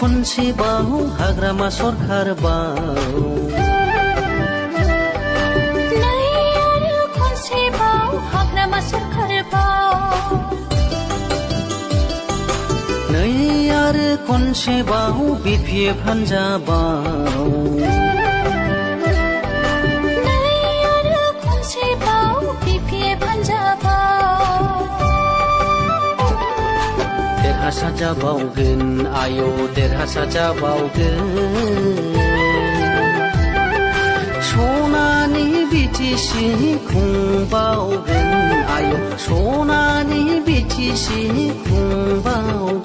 खनसेबाव हाग्रामा सरखार बाव नै आरो खनसेबाव बिपिएफ हान्जा बाव देरहासार जाबावगोन आयौ देरहासार जाबावगोन सनानि बिटिसि खुंबावगोन आयौ सनानि बिटिसि खुंबावगोन